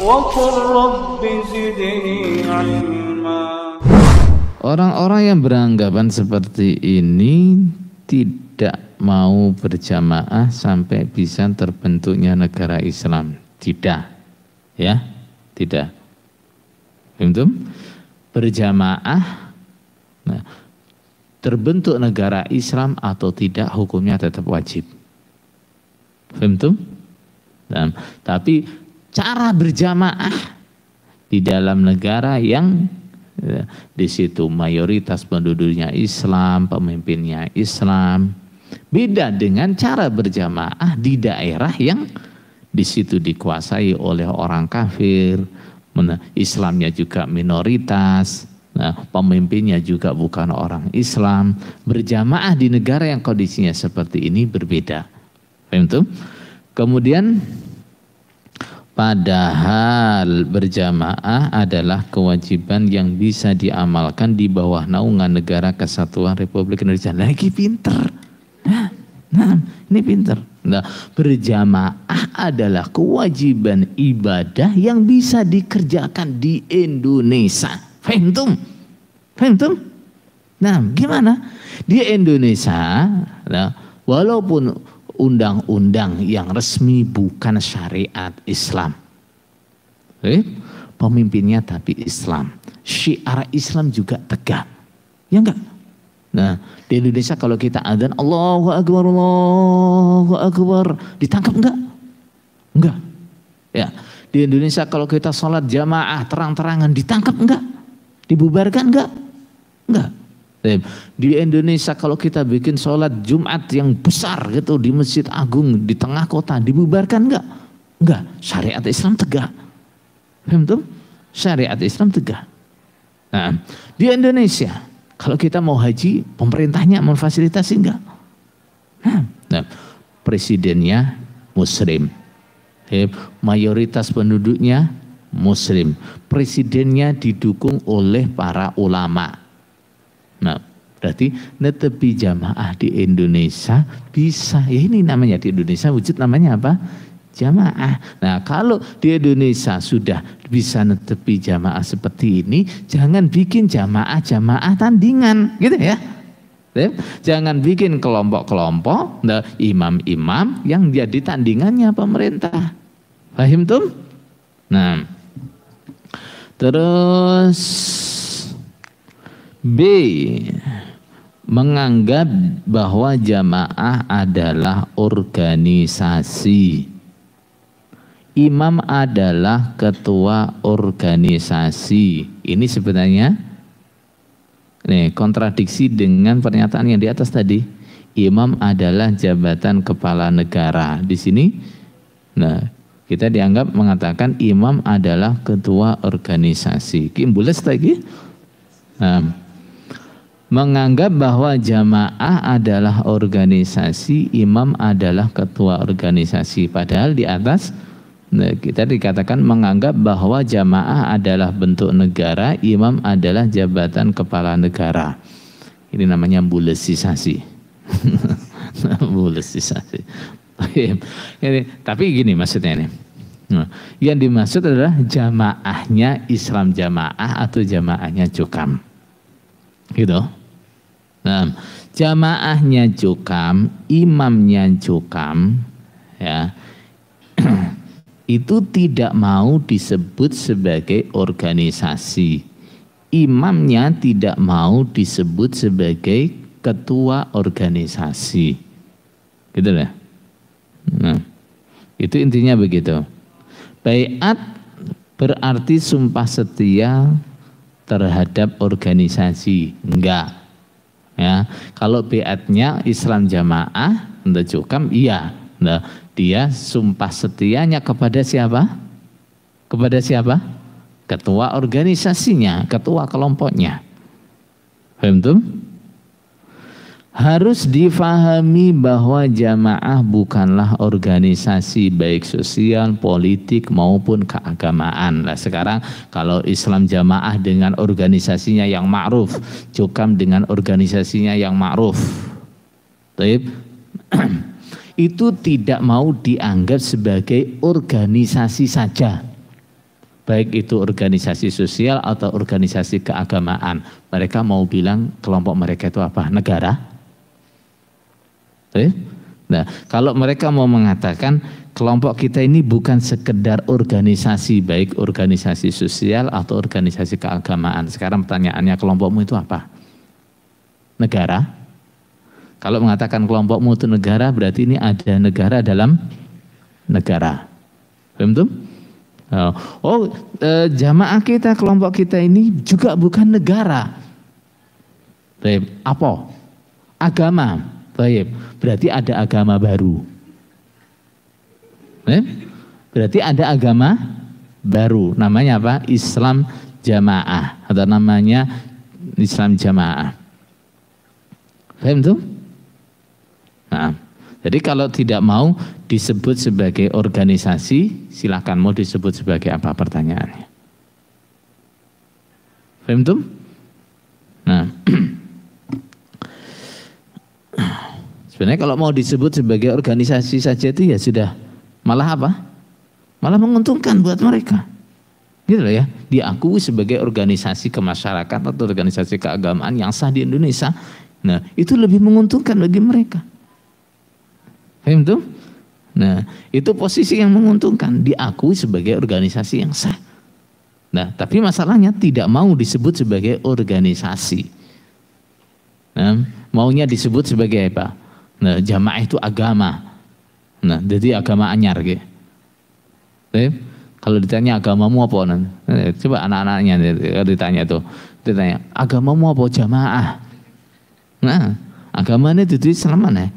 وقل رب زدني علما. Orang-orang yang beranggapan seperti ini tidak mau berjamaah sampai bisa terbentuknya negara Islam. Tidak, ya, tidak. Betul? Berjamaah, nah, terbentuk negara Islam atau tidak hukumnya tetap wajib. Betul? Nah, tapi cara berjamaah di dalam negara yang di situ mayoritas penduduknya Islam, pemimpinnya Islam, beda dengan cara berjamaah di daerah yang di situ dikuasai oleh orang kafir, Islamnya juga minoritas, nah, pemimpinnya juga bukan orang Islam. Berjamaah di negara yang kondisinya seperti ini berbeda. Betul? Kemudian padahal berjamaah adalah kewajiban yang bisa diamalkan di bawah naungan Negara Kesatuan Republik Indonesia. Lagi pinter. Nah, ini pinter. Nah, berjamaah adalah kewajiban ibadah yang bisa dikerjakan di Indonesia. Faham? Faham? Nah, gimana? Di Indonesia, nah, walaupun undang-undang yang resmi bukan syariat Islam, pemimpinnya tapi Islam, syiar Islam juga tegak, ya enggak? Nah, di Indonesia kalau kita adzan Allahu Akbar, ditangkap enggak? Enggak. Ya, di Indonesia kalau kita sholat jamaah terang-terangan ditangkap enggak? Dibubarkan enggak? Enggak. Di Indonesia kalau kita bikin sholat Jumat yang besar gitu di Masjid Agung di tengah kota, dibubarkan enggak? Enggak. Syariat Islam tegak. Betul? Syariat Islam tegak. Nah, di Indonesia kalau kita mau haji, pemerintahnya memfasilitasi enggak? Nah, presidennya Muslim, mayoritas penduduknya Muslim, presidennya didukung oleh para ulama. Nah, berarti netepi jamaah di Indonesia bisa. Ya, ini namanya di Indonesia wujud namanya apa? Jamaah. Nah, kalau di Indonesia sudah bisa netepi jamaah seperti ini, jangan bikin jamaah tandingan, gitu ya. Jangan bikin kelompok-kelompok, nah, imam-imam yang jadi tandingannya pemerintah. Paham tuh? Nah, terus B, menganggap bahwa jamaah adalah organisasi. Imam adalah ketua organisasi. Ini sebenarnya kontradiksi dengan pernyataan yang di atas tadi. Imam adalah jabatan kepala negara. Di sini, nah, kita dianggap mengatakan imam adalah ketua organisasi. Kimbules lagi. Nah, menganggap bahwa jamaah adalah organisasi, imam adalah ketua organisasi. Padahal di atas kita dikatakan menganggap bahwa jamaah adalah bentuk negara, imam adalah jabatan kepala negara. Ini namanya bulesisasi. Bulesisasi. Tapi gini maksudnya ini. Yang dimaksud adalah jamaahnya Islam jamaah atau jamaahnya cukam. Gitu. Nah, jamaahnya cukam, imamnya cukam, ya, itu tidak mau disebut sebagai organisasi. Imamnya tidak mau disebut sebagai ketua organisasi. Gitu lah. Nah, itu intinya begitu. Baiat berarti sumpah setia terhadap organisasi. Enggak. Ya, kalau baiatnya Islam jamaah untuk cukam, iya. Nah, dia sumpah setianya kepada siapa? Kepada siapa? Ketua organisasinya, ketua kelompoknya. Paham tuh? Harus difahami bahwa jamaah bukanlah organisasi baik sosial, politik maupun keagamaan. Nah, sekarang kalau Islam jamaah dengan organisasinya yang ma'ruf, cukam dengan organisasinya yang ma'ruf, itu tidak mau dianggap sebagai organisasi saja. baik itu organisasi sosial atau organisasi keagamaan. Mereka mau bilang kelompok mereka itu apa? Negara. Nah, kalau mereka mau mengatakan kelompok kita ini bukan sekedar organisasi, baik organisasi sosial atau organisasi keagamaan. Sekarang pertanyaannya, kelompokmu itu apa? Negara. Kalau mengatakan kelompokmu itu negara, berarti ini ada negara dalam negara. Paham? Jamaah kita, kelompok kita ini juga bukan negara. Baik, apa? Agama. Baik, berarti ada agama baru. Berarti ada agama baru. Namanya apa? Islam Jamaah atau namanya Islam Jamaah. Paham tuh? Nah, jadi kalau tidak mau disebut sebagai organisasi, silakan, mau disebut sebagai apa pertanyaannya. Paham tuh? Nah, sebenarnya kalau mau disebut sebagai organisasi saja itu ya sudah malah apa? Malah menguntungkan buat mereka. Gitu loh ya, diakui sebagai organisasi kemasyarakatan atau organisasi keagamaan yang sah di Indonesia. Nah, itu lebih menguntungkan bagi mereka. Paham tuh? Nah, itu posisi yang menguntungkan, diakui sebagai organisasi yang sah. Nah, tapi masalahnya tidak mau disebut sebagai organisasi. Nah, maunya disebut sebagai apa? Nah, jamaah itu agama. Nah, jadi agama anyar gitu. Kalau ditanya agamamu apa? Nah, coba anak-anaknya ditanya tuh. Ditanya, agamamu apa? Jamaah. Nah, agamanya itu Islam mana?